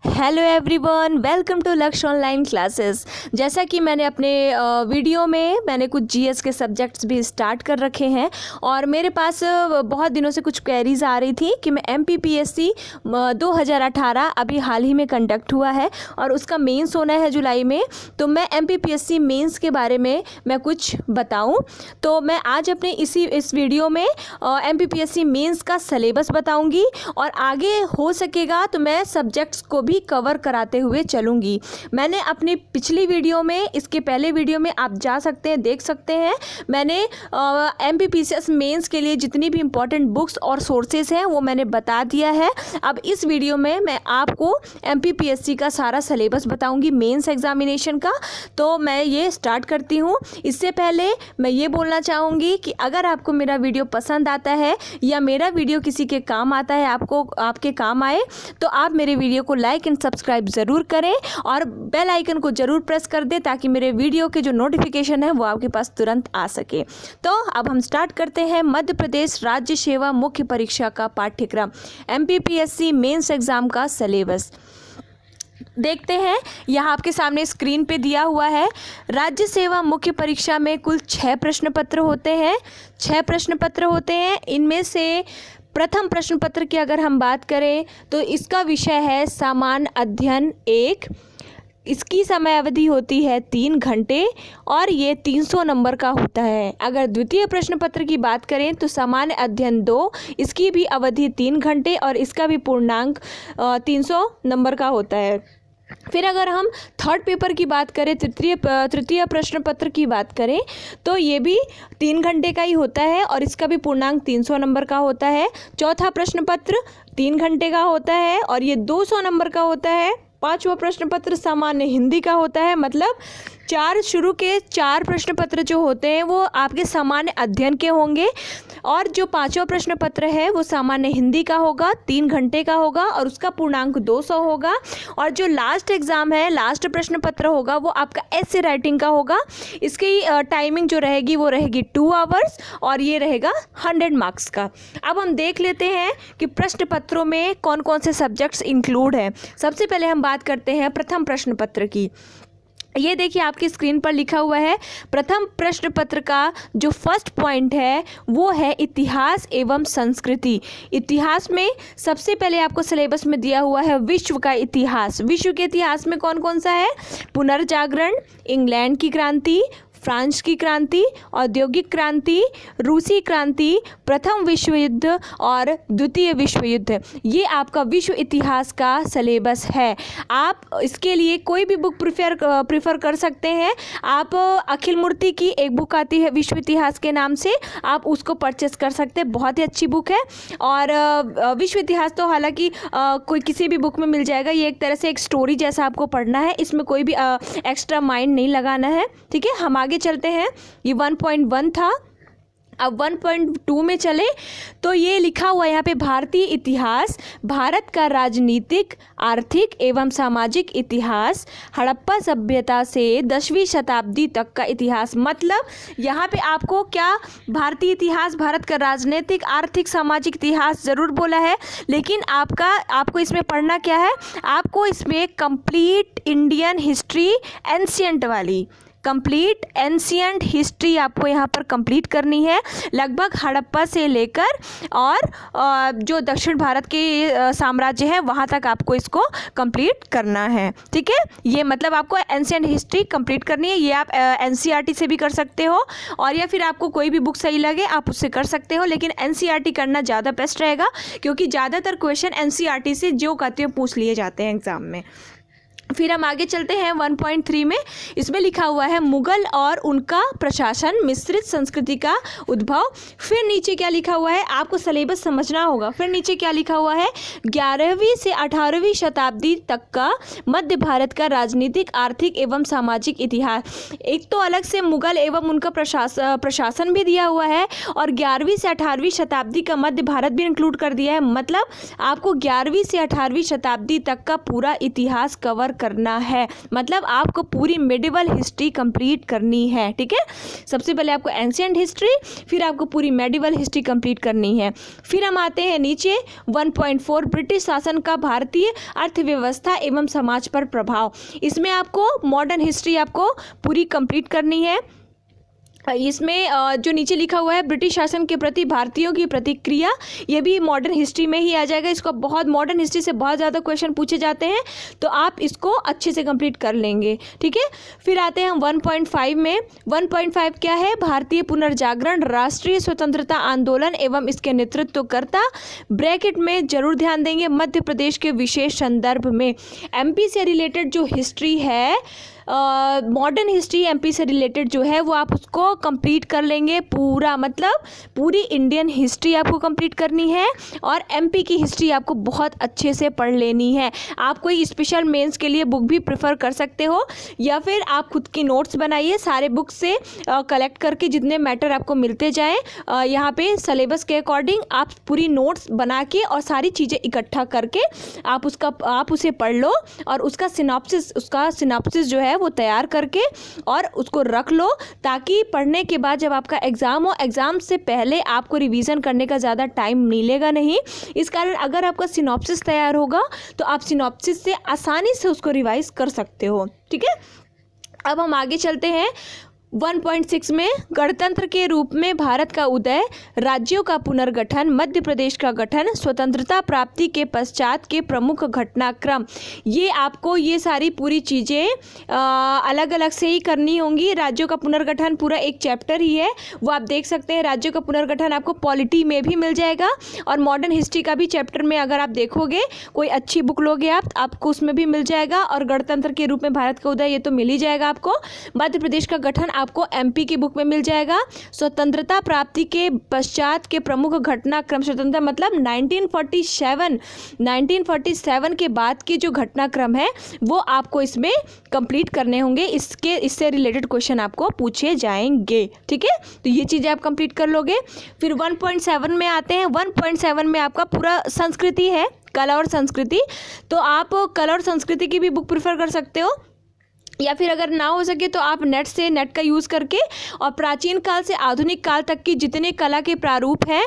Hello everyone, welcome to लक्ष्य online classes. जैसा कि मैंने अपने वीडियो में मैंने कुछ जीएस के सब्जेक्ट्स भी स्टार्ट कर रखे हैं और मेरे पास बहुत दिनों से कुछ क्वेरीज आ रही थी कि मैं एमपीपीएससी 2018 अभी हाल ही में कंडक्ट हुआ है और उसका मेंस होना है जुलाई में। तो मैं एमपीपीएससी मेंस के बारे में मैं कुछ बताऊं। तो मैं आज अपने इस वीडियो में एमपीपीएससी मेंस का सिलेबस बताऊंगी और आगे हो सकेगा तो मैं सब्जेक्ट्स को भी कवर कराते हुए चलूंगी। मैंने अपनी पिछली वीडियो में, इसके पहले वीडियो में आप जा सकते हैं, देख सकते हैं, मैंने एमपीपीएससी मेंस के लिए जितनी भी इम्पोर्टेंट बुक्स और सोर्सेज हैं वो मैंने बता दिया है। अब इस वीडियो में मैं आपको एमपीपीएससी का सारा सिलेबस बताऊंगी मेंस एग्जामिनेशन का। तो मैं ये स्टार्ट करती हूँ। इससे पहले मैं ये बोलना चाहूँगी कि अगर आपको मेरा वीडियो पसंद आता है या मेरा वीडियो किसी के काम आता है, आपको आपके काम आए, तो आप मेरे वीडियो को लाइक एंड सब्सक्राइब ज़रूर करें और बेल आइकन को ज़रूर प्रेस कर दें ताकि मेरे वीडियो के जो नोटिफिकेशन है वो आपके पास तुरंत आ सके। तो अब हम स्टार्ट करते हैं मध्य प्रदेश राज्य सेवा मुख्य परीक्षा का पाठ्यक्रम, एमपीपीएससी मेंस एग्ज़ाम का सिलेबस देखते हैं। यहाँ आपके सामने स्क्रीन पे दिया हुआ है। राज्य सेवा मुख्य परीक्षा में कुल 6 प्रश्न पत्र होते हैं। 6 प्रश्न पत्र होते हैं। इनमें से प्रथम प्रश्न पत्र की अगर हम बात करें तो इसका विषय है सामान्य अध्ययन 1। इसकी समय अवधि होती है 3 घंटे और ये 300 नंबर का होता है। अगर द्वितीय प्रश्न पत्र की बात करें तो सामान्य अध्ययन 2, इसकी भी अवधि 3 घंटे और इसका भी पूर्णांक 300 नंबर का होता है। फिर अगर हम थर्ड पेपर की बात करें, तृतीय प्रश्न पत्र की बात करें तो ये भी 3 घंटे का ही होता है और इसका भी पूर्णांक 300 नंबर का होता है। चौथा प्रश्न पत्र 3 घंटे का होता है और ये 200 नंबर का होता है। पांचवा प्रश्न पत्र सामान्य हिंदी का होता है। मतलब शुरू के 4 प्रश्न पत्र जो होते हैं वो आपके सामान्य अध्ययन के होंगे और जो पांचवा प्रश्न पत्र है वो सामान्य हिंदी का होगा, 3 घंटे का होगा और उसका पूर्णांक 200 होगा। और जो लास्ट एग्ज़ाम है, लास्ट प्रश्न पत्र होगा वो आपका एसे राइटिंग का होगा। इसकी टाइमिंग जो रहेगी वो रहेगी 2 आवर्स और ये रहेगा 100 मार्क्स का। अब हम देख लेते हैं कि प्रश्न पत्रों में कौन कौन से सब्जेक्ट्स इंक्लूड हैं। सबसे पहले हम बात करते हैं प्रथम प्रश्न पत्र की। ये देखिए आपकी स्क्रीन पर लिखा हुआ है। प्रथम प्रश्न पत्र का जो फर्स्ट पॉइंट है वो है इतिहास एवं संस्कृति। इतिहास में सबसे पहले आपको सिलेबस में दिया हुआ है विश्व का इतिहास। विश्व के इतिहास में कौन कौन सा है? पुनर्जागरण, इंग्लैंड की क्रांति, फ्रांस की क्रांति, औद्योगिक क्रांति, रूसी क्रांति, प्रथम विश्व युद्ध और द्वितीय विश्व युद्ध। ये आपका विश्व इतिहास का सिलेबस है। आप इसके लिए कोई भी बुक प्रेफर कर सकते हैं। आप अखिल मूर्ति की एक बुक आती है विश्व इतिहास के नाम से, आप उसको परचेस कर सकते हैं। बहुत ही अच्छी बुक है और विश्व इतिहास तो हालांकि कोई किसी भी बुक में मिल जाएगा। ये एक तरह से एक स्टोरी जैसा आपको पढ़ना है, इसमें कोई भी एक्स्ट्रा माइंड नहीं लगाना है। ठीक है, हम आगे चलते हैं। ये 1.1 था। अब 1.2 में चले तो ये लिखा हुआ यहाँ पे भारतीय इतिहास, भारत का राजनीतिक, आर्थिक एवं सामाजिक इतिहास, हड़प्पा सभ्यता से 10वीं शताब्दी तक का इतिहास। मतलब यहाँ पे आपको क्या भारतीय इतिहास, भारत का राजनीतिक, आर्थिक, सामाजिक इतिहास ज़रूर बोला है, लेकिन आपको इसमें पढ़ना क्या है? आपको इसमें कंप्लीट इंडियन हिस्ट्री एंशिएंट वाली, कंप्लीट एंशिएंट हिस्ट्री आपको यहाँ पर कंप्लीट करनी है। लगभग हड़प्पा से लेकर और जो दक्षिण भारत के साम्राज्य है वहाँ तक आपको इसको कंप्लीट करना है। ठीक है, ये मतलब आपको एंशिएंट हिस्ट्री कंप्लीट करनी है। ये आप एनसीईआरटी से भी कर सकते हो और या फिर आपको कोई भी बुक सही लगे आप उससे कर सकते हो, लेकिन एनसीईआरटी करना ज़्यादा बेस्ट रहेगा क्योंकि ज़्यादातर क्वेश्चन एनसीईआरटी से जो कहते हैं पूछ लिए जाते हैं एग्ज़ाम में। फिर हम आगे चलते हैं 1.3 में। इसमें लिखा हुआ है मुगल और उनका प्रशासन, मिश्रित संस्कृति का उद्भव। फिर नीचे क्या लिखा हुआ है आपको सिलेबस समझना होगा। फिर नीचे क्या लिखा हुआ है? 11वीं से 18वीं शताब्दी तक का मध्य भारत का राजनीतिक, आर्थिक एवं सामाजिक इतिहास। एक तो अलग से मुगल एवं उनका प्रशासन भी दिया हुआ है और 11वीं से 18वीं शताब्दी का मध्य भारत भी इंक्लूड कर दिया है। मतलब आपको 11वीं से 18वीं शताब्दी तक का पूरा इतिहास कवर करना है, मतलब आपको पूरी मेडिवल हिस्ट्री कंप्लीट करनी है। ठीक है, सबसे पहले आपको एंशिएंट हिस्ट्री, फिर आपको पूरी मेडिवल हिस्ट्री कंप्लीट करनी है। फिर हम आते हैं नीचे 1.4 ब्रिटिश शासन का भारतीय अर्थव्यवस्था एवं समाज पर प्रभाव। इसमें आपको मॉडर्न हिस्ट्री आपको पूरी कंप्लीट करनी है। इसमें जो नीचे लिखा हुआ है ब्रिटिश शासन के प्रति भारतीयों की प्रतिक्रिया, ये भी मॉडर्न हिस्ट्री में ही आ जाएगा। इसको बहुत मॉडर्न हिस्ट्री से बहुत ज़्यादा क्वेश्चन पूछे जाते हैं, तो आप इसको अच्छे से कंप्लीट कर लेंगे। ठीक है, फिर आते हैं हम 1.5 में। 1.5 क्या है? भारतीय पुनर्जागरण, राष्ट्रीय स्वतंत्रता आंदोलन एवं इसके नेतृत्वकर्ता। ब्रैकेट में जरूर ध्यान देंगे मध्य प्रदेश के विशेष संदर्भ में। एमपी से रिलेटेड जो हिस्ट्री है, मॉडर्न हिस्ट्री एमपी से रिलेटेड जो है वो आप उसको कंप्लीट कर लेंगे पूरा, मतलब पूरी इंडियन हिस्ट्री आपको कंप्लीट करनी है और एमपी की हिस्ट्री आपको बहुत अच्छे से पढ़ लेनी है। आप कोई स्पेशल मेंस के लिए बुक भी प्रेफर कर सकते हो, या फिर आप खुद की नोट्स बनाइए सारे बुक से कलेक्ट करके, जितने मैटर आपको मिलते जाएँ यहाँ पे सिलेबस के अकॉर्डिंग आप पूरी नोट्स बना के और सारी चीज़ें इकट्ठा करके आप उसे पढ़ लो और उसका सिनॉप्सिस जो है वो तैयार करके और उसको रख लो, ताकि पढ़ने के बाद जब आपका एग्ज़ाम हो, एग्ज़ाम से पहले आपको रिवीजन करने का ज़्यादा टाइम मिलेगा नहीं। इस कारण अगर आपका सिनॉप्सिस तैयार होगा तो आप सिनॉप्सिस से आसानी से उसको रिवाइज कर सकते हो। ठीक है, अब हम आगे चलते हैं 1.6 में। गणतंत्र के रूप में भारत का उदय, राज्यों का पुनर्गठन, मध्य प्रदेश का गठन, स्वतंत्रता प्राप्ति के पश्चात के प्रमुख घटनाक्रम। ये आपको ये सारी पूरी चीज़ें अलग अलग से ही करनी होंगी। राज्यों का पुनर्गठन पूरा एक चैप्टर ही है, वो आप देख सकते हैं। राज्यों का पुनर्गठन आपको पॉलिटी में भी मिल जाएगा और मॉडर्न हिस्ट्री का भी चैप्टर में अगर आप देखोगे, कोई अच्छी बुक लोगे आपको उसमें भी मिल जाएगा। और गणतंत्र के रूप में भारत का उदय, ये तो मिल ही जाएगा आपको। मध्य प्रदेश का गठन आपको एमपी की बुक में मिल जाएगा। स्वतंत्रता प्राप्ति के पश्चात के प्रमुख घटनाक्रम, स्वतंत्रता मतलब 1947 के बाद के जो घटनाक्रम है वो आपको इसमें कंप्लीट करने होंगे। इससे रिलेटेड क्वेश्चन आपको पूछे जाएंगे। ठीक है, तो ये चीज़ें आप कंप्लीट कर लोगे। फिर 1.7 में आते हैं। 1.7 में आपका पूरा संस्कृति है, कला और संस्कृति। तो आप कला और संस्कृति की भी बुक प्रेफर कर सकते हो, या फिर अगर ना हो सके तो आप नेट का यूज़ करके और प्राचीन काल से आधुनिक काल तक की जितने कला के प्रारूप हैं,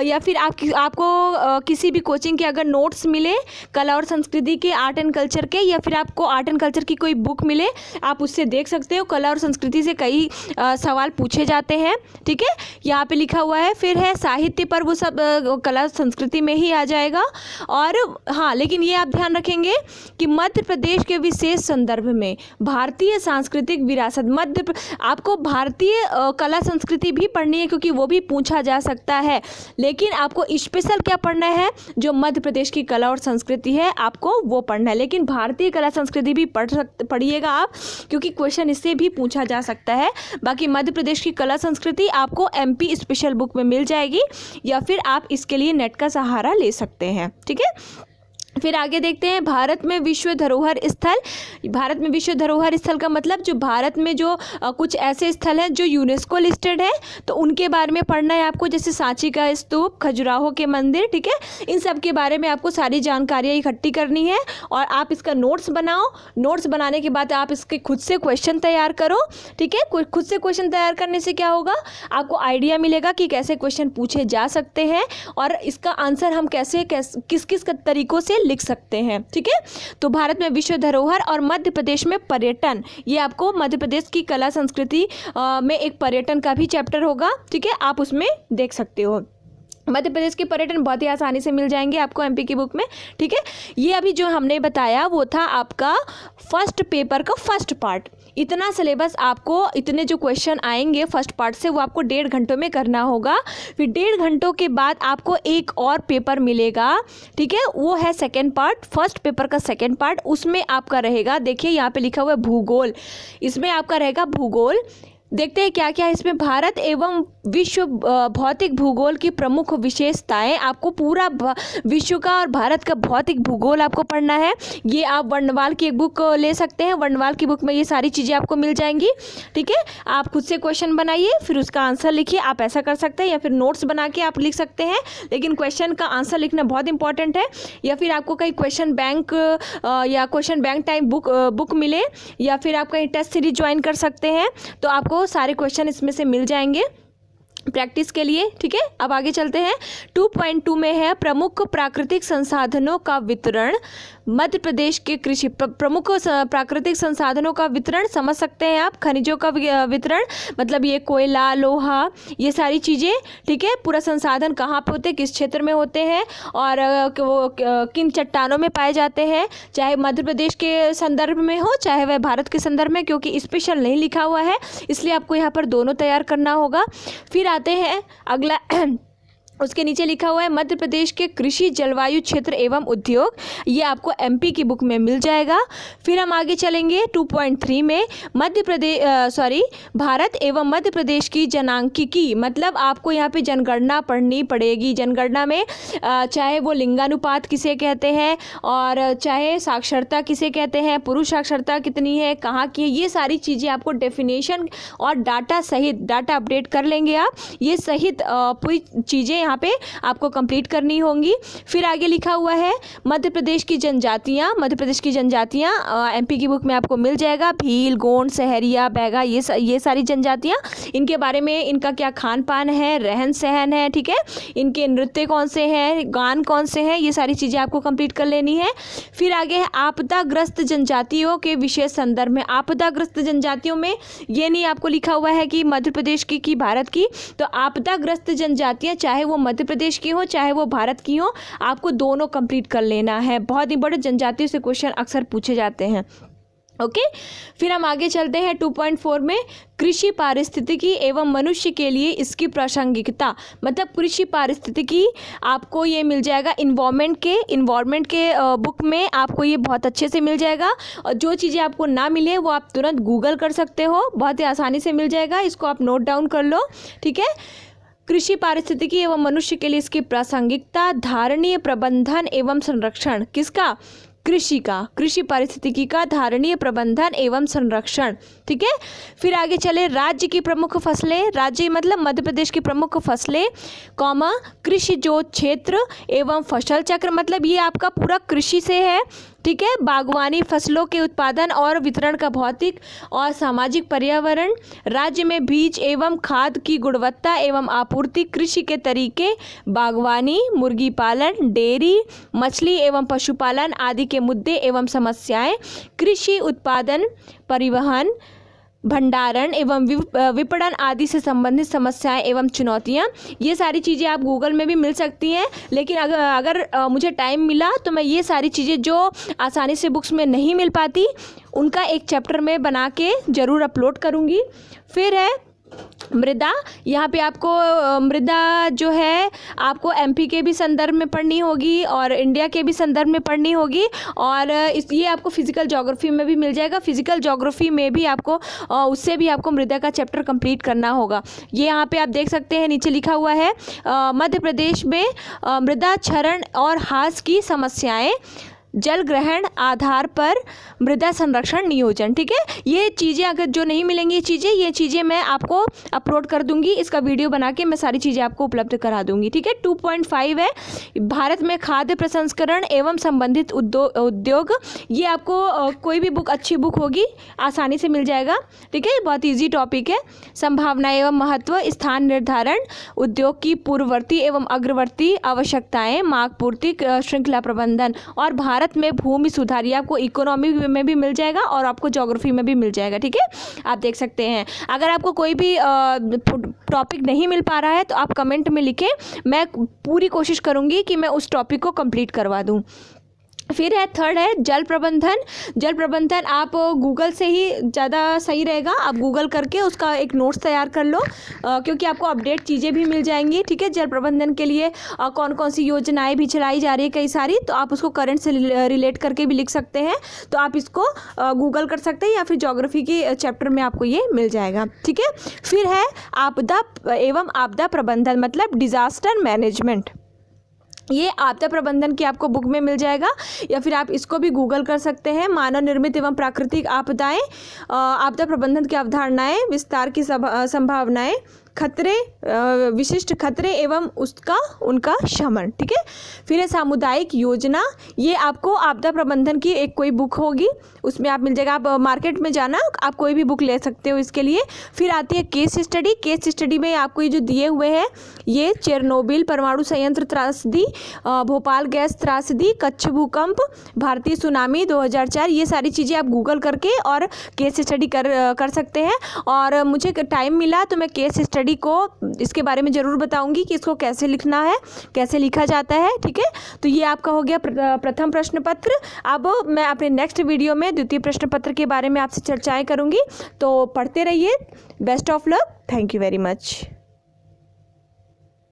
या फिर आपको किसी भी कोचिंग के अगर नोट्स मिले कला और संस्कृति के, आर्ट एंड कल्चर के, या फिर आपको आर्ट एंड कल्चर की कोई बुक मिले, आप उससे देख सकते हो। कला और संस्कृति से कई सवाल पूछे जाते हैं। ठीक है, यहाँ पे लिखा हुआ है। फिर है साहित्य पर, वो सब कला संस्कृति में ही आ जाएगा। और हाँ, लेकिन ये आप ध्यान रखेंगे कि मध्य प्रदेश के विशेष संदर्भ में भारतीय सांस्कृतिक विरासत, आपको भारतीय कला संस्कृति भी पढ़नी है क्योंकि वो भी पूछा जा सकता है। लेकिन आपको स्पेशल क्या पढ़ना है, जो मध्य प्रदेश की कला और संस्कृति है आपको वो पढ़ना है। लेकिन भारतीय कला संस्कृति भी पढ़िएगा आप, क्योंकि क्वेश्चन इससे भी पूछा जा सकता है। बाकी मध्य प्रदेश की कला संस्कृति आपको एमपी स्पेशल बुक में मिल जाएगी, या फिर आप इसके लिए नेट का सहारा ले सकते हैं। ठीक है, फिर आगे देखते हैं भारत में विश्व धरोहर स्थल। भारत में विश्व धरोहर स्थल का मतलब जो भारत में जो कुछ ऐसे स्थल हैं जो यूनेस्को लिस्टेड है, तो उनके बारे में पढ़ना है आपको, जैसे सांची का स्तूप, खजुराहो के मंदिर। ठीक है, इन सब के बारे में आपको सारी जानकारियाँ इकट्ठी करनी है और आप इसका नोट्स बनाओ। नोट्स बनाने के बाद आप इसके खुद से क्वेश्चन तैयार करो। ठीक है, खुद से क्वेश्चन तैयार करने से क्या होगा, आपको आइडिया मिलेगा कि कैसे क्वेश्चन पूछे जा सकते हैं और इसका आंसर हम किस किस तरीक़ों से लिख सकते हैं। ठीक है, तो भारत में विश्व धरोहर और मध्य प्रदेश में पर्यटन, ये आपको मध्य प्रदेश की कला संस्कृति में एक पर्यटन का भी चैप्टर होगा। ठीक है, आप उसमें देख सकते हो। मध्य प्रदेश के पर्यटन बहुत ही आसानी से मिल जाएंगे आपको एमपी की बुक में। ठीक है, ये अभी जो हमने बताया वो था आपका फर्स्ट पेपर का फर्स्ट पार्ट। इतना सिलेबस आपको, इतने जो क्वेश्चन आएंगे फर्स्ट पार्ट से, वो आपको 1.5 घंटों में करना होगा। फिर 1.5 घंटों के बाद आपको एक और पेपर मिलेगा। ठीक है, वो है सेकेंड पार्ट, फर्स्ट पेपर का सेकेंड पार्ट। उसमें आपका रहेगा, देखिए यहाँ पे लिखा हुआ है भूगोल। इसमें आपका रहेगा भूगोल, देखते हैं क्या क्या इसमें भारत एवं विश्व भौतिक भूगोल की प्रमुख विशेषताएं। आपको पूरा विश्व का और भारत का भौतिक भूगोल आपको पढ़ना है। ये आप वर्णवाल की एक बुक ले सकते हैं, वर्णवाल की बुक में ये सारी चीज़ें आपको मिल जाएंगी। ठीक है, आप खुद से क्वेश्चन बनाइए, फिर उसका आंसर लिखिए। आप ऐसा कर सकते हैं या फिर नोट्स बना के आप लिख सकते हैं, लेकिन क्वेश्चन का आंसर लिखना बहुत इंपॉर्टेंट है। या फिर आपको कहीं क्वेश्चन बैंक या क्वेश्चन बैंक टाइप बुक मिले, या फिर आप कहीं टेस्ट सीरीज ज्वाइन कर सकते हैं, तो आपको सारे क्वेश्चन इसमें से मिल जाएंगे प्रैक्टिस के लिए। ठीक है, अब आगे चलते हैं। 2.2 में है प्रमुख प्राकृतिक संसाधनों का वितरण। मध्य प्रदेश के कृषि प्रमुख प्राकृतिक संसाधनों का वितरण समझ सकते हैं आप। खनिजों का वितरण मतलब ये कोयला, लोहा, ये सारी चीज़ें। ठीक है, पूरा संसाधन कहाँ पे होते हैं, किस क्षेत्र में होते हैं और वो किन चट्टानों में पाए जाते हैं, चाहे मध्य प्रदेश के संदर्भ में हो चाहे वह भारत के संदर्भ में, क्योंकि स्पेशल नहीं लिखा हुआ है इसलिए आपको यहाँ पर दोनों तैयार करना होगा। फिर आते हैं अगला उसके नीचे लिखा हुआ है मध्य प्रदेश के कृषि, जलवायु क्षेत्र एवं उद्योग। ये आपको एमपी की बुक में मिल जाएगा। फिर हम आगे चलेंगे 2.3 में भारत एवं मध्य प्रदेश की जनांकिकी। मतलब आपको यहाँ पे जनगणना पढ़नी पड़ेगी। जनगणना में चाहे वो लिंगानुपात किसे कहते हैं और चाहे साक्षरता किसे कहते हैं, पुरुष साक्षरता कितनी है, कहाँ की है, ये सारी चीज़ें आपको डेफिनेशन और डाटा सहित, डाटा अपडेट कर लेंगे आप, ये सहित पूरी चीज़ें यहाँ पे आपको कंप्लीट करनी होंगी। फिर आगे लिखा हुआ है मध्य प्रदेश की जनजातियाँ। मध्य प्रदेश की जनजातियाँ एमपी की बुक में आपको मिल जाएगा। भील, गोंड, सहरिया, बैगा, ये सारी जनजातियाँ, इनके बारे में, इनका क्या खान पान है, रहन सहन है। ठीक है, इनके नृत्य कौन से हैं, गान कौन से हैं, ये सारी चीज़ें आपको कंप्लीट कर लेनी है। फिर आगे है आपदाग्रस्त जनजातियों के विशेष संदर्भ में। आपदाग्रस्त जनजातियों में ये नहीं आपको लिखा हुआ है कि मध्य प्रदेश की भारत की, तो आपदाग्रस्त जनजातियाँ चाहे वो मध्य प्रदेश की हो चाहे वो भारत की हो, आपको दोनों कंप्लीट कर लेना है। बहुत इंपॉर्टेंट, जनजातियों से क्वेश्चन अक्सर पूछे जाते हैं। ओके, फिर हम आगे चलते हैं 2.4 में कृषि पारिस्थितिकी एवं मनुष्य के लिए इसकी प्रासंगिकता। मतलब कृषि पारिस्थितिकी आपको ये मिल जाएगा इन्वायरमेंट के बुक में आपको ये बहुत अच्छे से मिल जाएगा। और जो चीज़ें आपको ना मिले वो आप तुरंत गूगल कर सकते हो, बहुत ही आसानी से मिल जाएगा। इसको आप नोट डाउन कर लो। ठीक है, कृषि पारिस्थितिकी एवं मनुष्य के लिए इसकी प्रासंगिकता, धारणीय प्रबंधन एवं संरक्षण। किसका? कृषि का, कृषि पारिस्थितिकी का धारणीय प्रबंधन एवं संरक्षण। ठीक है, फिर आगे चले राज्य की प्रमुख फसलें। राज्य मतलब मध्य प्रदेश की प्रमुख फसलें, कॉमा कृषि जोत क्षेत्र एवं फसल चक्र। मतलब ये आपका पूरा कृषि से है। ठीक है, बागवानी, फसलों के उत्पादन और वितरण का भौतिक और सामाजिक पर्यावरण, राज्य में बीज एवं खाद की गुणवत्ता एवं आपूर्ति, कृषि के तरीके, बागवानी, मुर्गी पालन, डेयरी, मछली एवं पशुपालन आदि के मुद्दे एवं समस्याएं, कृषि उत्पादन, परिवहन, भंडारण एवं विपणन आदि से संबंधित समस्याएं एवं चुनौतियां। ये सारी चीज़ें आप गूगल में भी मिल सकती हैं, लेकिन अगर मुझे टाइम मिला तो मैं ये सारी चीज़ें जो आसानी से बुक्स में नहीं मिल पाती उनका एक चैप्टर में बना के ज़रूर अपलोड करूँगी। फिर है मृदा। यहाँ पे आपको मृदा जो है आपको एमपी के भी संदर्भ में पढ़नी होगी और इंडिया के भी संदर्भ में पढ़नी होगी, और ये आपको फिजिकल ज्योग्राफी में भी मिल जाएगा। फिजिकल ज्योग्राफी में भी आपको उससे भी आपको मृदा का चैप्टर कंप्लीट करना होगा। ये यहाँ पे आप देख सकते हैं, नीचे लिखा हुआ है मध्य प्रदेश में मृदा क्षरण और ह्रास की समस्याएं, जल ग्रहण आधार पर मृदा संरक्षण नियोजन। ठीक है, ये चीज़ें अगर जो नहीं मिलेंगी ये चीज़ें मैं आपको अपलोड कर दूंगी, इसका वीडियो बना के मैं सारी चीज़ें आपको उपलब्ध करा दूंगी। ठीक है, 2.5 है भारत में खाद्य प्रसंस्करण एवं संबंधित उद्योग। ये आपको कोई भी बुक, अच्छी बुक होगी, आसानी से मिल जाएगा। ठीक है, बहुत ईजी टॉपिक है। संभावना एवं महत्व, स्थान निर्धारण, उद्योग की पूर्ववर्ती एवं अग्रवर्ती आवश्यकताएं, मांग पूर्ति, श्रृंखला प्रबंधन, और भारत में भूमि सुधार। ये आपको इकोनॉमी में भी मिल जाएगा और आपको ज्योग्राफी में भी मिल जाएगा। ठीक है, आप देख सकते हैं। अगर आपको कोई भी टॉपिक नहीं मिल पा रहा है तो आप कमेंट में लिखें, मैं पूरी कोशिश करूंगी कि मैं उस टॉपिक को कंप्लीट करवा दूं। फिर है थर्ड है जल प्रबंधन। जल प्रबंधन आप गूगल से ही ज़्यादा सही रहेगा, आप गूगल करके उसका एक नोट्स तैयार कर लो, क्योंकि आपको अपडेट चीज़ें भी मिल जाएंगी। ठीक है, जल प्रबंधन के लिए कौन कौन सी योजनाएं भी चलाई जा रही है कई सारी, तो आप उसको करंट से रिलेट करके भी लिख सकते हैं, तो आप इसको गूगल कर सकते हैं या फिर ज्योग्राफी की चैप्टर में आपको ये मिल जाएगा। ठीक है, फिर है आपदा एवं आपदा प्रबंधन, मतलब डिज़ास्टर मैनेजमेंट। ये आपदा प्रबंधन की आपको बुक में मिल जाएगा, या फिर आप इसको भी गूगल कर सकते हैं। मानव निर्मित एवं प्राकृतिक आपदाएं, आपदा प्रबंधन की अवधारणाएं, विस्तार की संभावनाएं, खतरे, विशिष्ट खतरे एवं उनका शमन। ठीक है, फिर है सामुदायिक योजना। ये आपको आपदा प्रबंधन की एक कोई बुक होगी, उसमें आप मिल जाएगा, आप मार्केट में जाना, आप कोई भी बुक ले सकते हो इसके लिए। फिर आती है केस स्टडी। केस स्टडी में आपको ये जो दिए हुए हैं, ये चेरनोबिल परमाणु संयंत्र त्रासदी, भोपाल गैस त्रासदी, कच्छ भूकंप, भारतीय सुनामी 2004, ये सारी चीज़ें आप गूगल करके और केस स्टडी कर सकते हैं। और मुझे टाइम मिला तो मैं केस स्टडी को इसके बारे में ज़रूर बताऊंगी कि इसको कैसे लिखना है, कैसे लिखा जाता है। ठीक है, तो ये आपका हो गया प्रथम प्रश्न पत्र। अब मैं अपने नेक्स्ट वीडियो में द्वितीय प्रश्न पत्र के बारे में आपसे चर्चाएं करूंगी, तो पढ़ते रहिए। Best of luck, thank you very much.